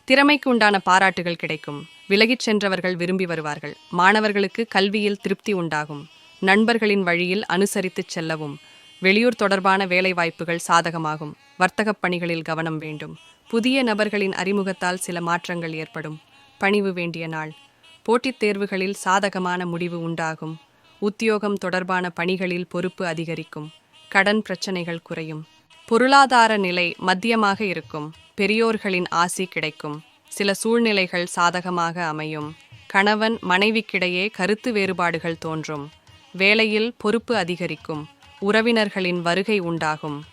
திறமைக்கு உண்டான பாராட்டுகள் கிடைக்கும். விலகிச் சென்றவர்கள் விரும்பி வருவார்கள். மாணவர்களுக்கு கல்வியில் திருப்தி உண்டாகும். நண்பர்களின் வழியில் அனுசரித்துச் செல்லவும். வெளியூர் தொடர்பான வேலைவாய்ப்புகள் சாதகமாகும். வர்த்தகப் பணிகளில் கவனம் வேண்டும். புதிய நபர்களின் அறிமுகத்தால் சில மாற்றங்கள் ஏற்படும். பணிவு வேண்டிய நாள். போட்டித் தேர்வுகளில் சாதகமான முடிவு உண்டாகும். உத்தியோகம் தொடர்பான பணிகளில் பொறுப்பு அதிகரிக்கும். கடன் பிரச்சனைகள் குறையும். பொருளாதார நிலை மத்தியமாக இருக்கும். பெரியோர்களின் ஆசி கிடைக்கும். சில சூழ்நிலைகள் சாதகமாக அமையும். கணவன் மனைவிக்கிடையே கருத்து வேறுபாடுகள் தோன்றும். வேலையில் பொறுப்பு அதிகரிக்கும். உறவினர்களின் வருகை உண்டாகும்.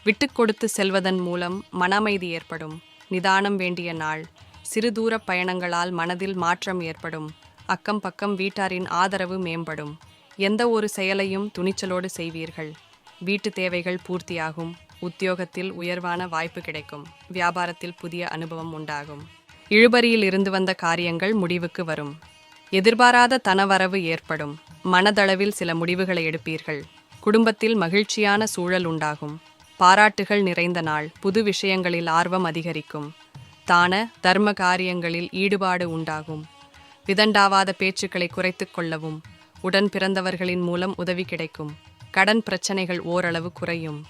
விட்டுக்கொடுத்து செல்வதன் மூலம் மன அமைதி ஏற்படும். நிதானம் வேண்டிய நாள். சிறு தூர பயணங்களால் மனதில் மாற்றம் ஏற்படும். அக்கம் பக்கம் வீட்டாரின் ஆதரவு மேம்படும். எந்த ஒரு செயலையும் துணிச்சலோடு செய்வீர்கள். வீட்டு தேவைகள் பூர்த்தியாகும். உத்தியோகத்தில் உயர்வான வாய்ப்பு கிடைக்கும். வியாபாரத்தில் புதிய அனுபவம் உண்டாகும். இழுபறியில் இருந்து வந்த காரியங்கள் முடிவுக்கு வரும். எதிர்பாராத தனவரவு ஏற்படும். மனதளவில் சில முடிவுகளை எடுப்பீர்கள். குடும்பத்தில் மகிழ்ச்சியான சூழல் உண்டாகும். பாராட்டுகள் நிறைந்த நாள். புது விஷயங்களில் ஆர்வம் அதிகரிக்கும். தான தர்ம காரியங்களில் ஈடுபாடு உண்டாகும். விதண்டாவாத பேச்சுக்களை குறைத்து கொள்ளவும். உடன் பிறந்தவர்களின் மூலம் உதவி கிடைக்கும். கடன் பிரச்சனைகள் ஓரளவு குறையும்.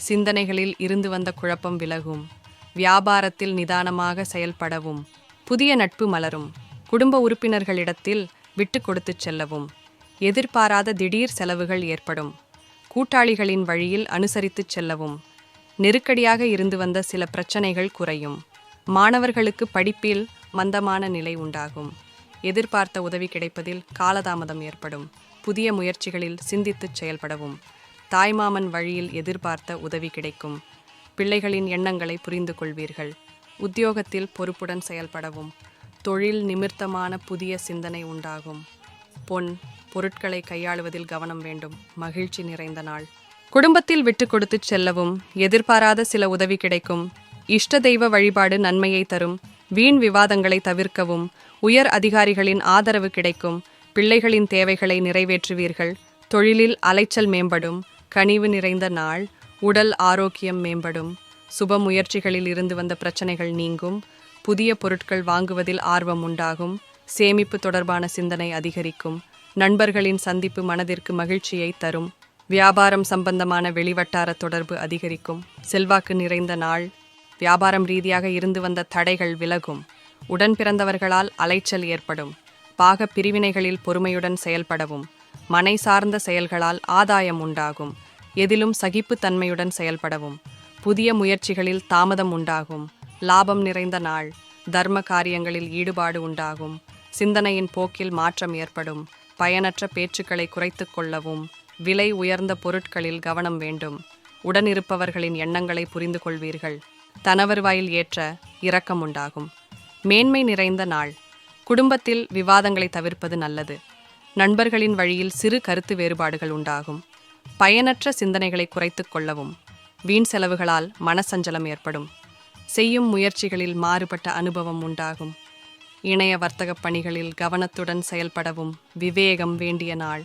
சிந்தனைகளில் இருந்து வந்த குழப்பம் விலகும். வியாபாரத்தில் நிதானமாக செயல்படவும். புதிய நட்பு மலரும். குடும்ப உறுப்பினர்களிடத்தில் விட்டு கொடுத்துச் செல்லவும். எதிர்பாராத திடீர் செலவுகள் ஏற்படும். கூட்டாளிகளின் வழியில் அனுசரித்துச் செல்லவும். நெருக்கடியாக இருந்து வந்த சில பிரச்சனைகள் குறையும். மாணவர்களுக்கு படிப்பில் மந்தமான நிலை உண்டாகும். எதிர்பார்த்த உதவி கிடைப்பதில் காலதாமதம் ஏற்படும். புதிய முயற்சிகளில் சிந்தித்துச் செயல்படவும். தாய்மாமன் வழியில் எதிர்பார்த்த உதவி கிடைக்கும். பிள்ளைகளின் எண்ணங்களை புரிந்து கொள்வீர்கள். உத்தியோகத்தில் பொறுப்புடன் செயல்படவும். தொழில் நிமித்தமான புதிய சிந்தனை உண்டாகும். பொருட்களை கையாளுவதில் கவனம் வேண்டும். மகிழ்ச்சி நிறைந்த நாள். குடும்பத்தில் விட்டு கொடுத்துச் செல்லவும். எதிர்பாராத சில உதவி கிடைக்கும். இஷ்ட தெய்வ வழிபாடு நன்மையை தரும். வீண் விவாதங்களை தவிர்க்கவும். உயர் அதிகாரிகளின் ஆதரவு கிடைக்கும். பிள்ளைகளின் தேவைகளை நிறைவேற்றுவீர்கள். தொழிலில் அலைச்சல் மேம்படும். கனிவு நிறைந்த நாள். உடல் ஆரோக்கியம் மேம்படும். சுப முயற்சிகளில் இருந்து வந்த பிரச்சனைகள் நீங்கும். புதிய பொருட்கள் வாங்குவதில் ஆர்வம் உண்டாகும். சேமிப்பு தொடர்பான சிந்தனை அதிகரிக்கும். நண்பர்களின் சந்திப்பு மனதிற்கு மகிழ்ச்சியை தரும். வியாபாரம் சம்பந்தமான வெளிவட்டார தொடர்பு அதிகரிக்கும். செல்வாக்கு நிறைந்த நாள். வியாபாரம் ரீதியாக இருந்து வந்த தடைகள் விலகும். உடன் பிறந்தவர்களால் அலைச்சல் ஏற்படும். பாக பிரிவினைகளில் பொறுமையுடன் செயல்படவும். மனை சார்ந்த செயல்களால் ஆதாயம் உண்டாகும். எதிலும் சகிப்புத்தன்மையுடன் செயல்படவும். புதிய முயற்சிகளில் தாமதம் உண்டாகும். லாபம் நிறைந்த நாள். தர்ம காரியங்களில் ஈடுபாடு உண்டாகும். சிந்தனையின் போக்கில் மாற்றம் ஏற்படும். பயனற்ற பேச்சுக்களை குறைத்து கொள்ளவும். விலை உயர்ந்த பொருட்களில் கவனம் வேண்டும். உடனிருப்பவர்களின் எண்ணங்களை புரிந்து கொள்வீர்கள். தனவருவாயில் ஏற்ற இரக்கம் உண்டாகும். மேன்மை நிறைந்த நாள். குடும்பத்தில் விவாதங்களை தவிர்ப்பது நல்லது. நண்பர்களின் வழியில் சிறு கருத்து வேறுபாடுகள் உண்டாகும். பயனற்ற சிந்தனைகளை குறைத்து கொள்ளவும். வீண் செலவுகளால் மனசஞ்சலம் ஏற்படும். செய்யும் முயற்சிகளில் மாறுபட்ட அனுபவம் உண்டாகும். இணைய வர்த்தகப் பணிகளில் கவனத்துடன் செயல்படவும். விவேகம் வேண்டிய நாள்.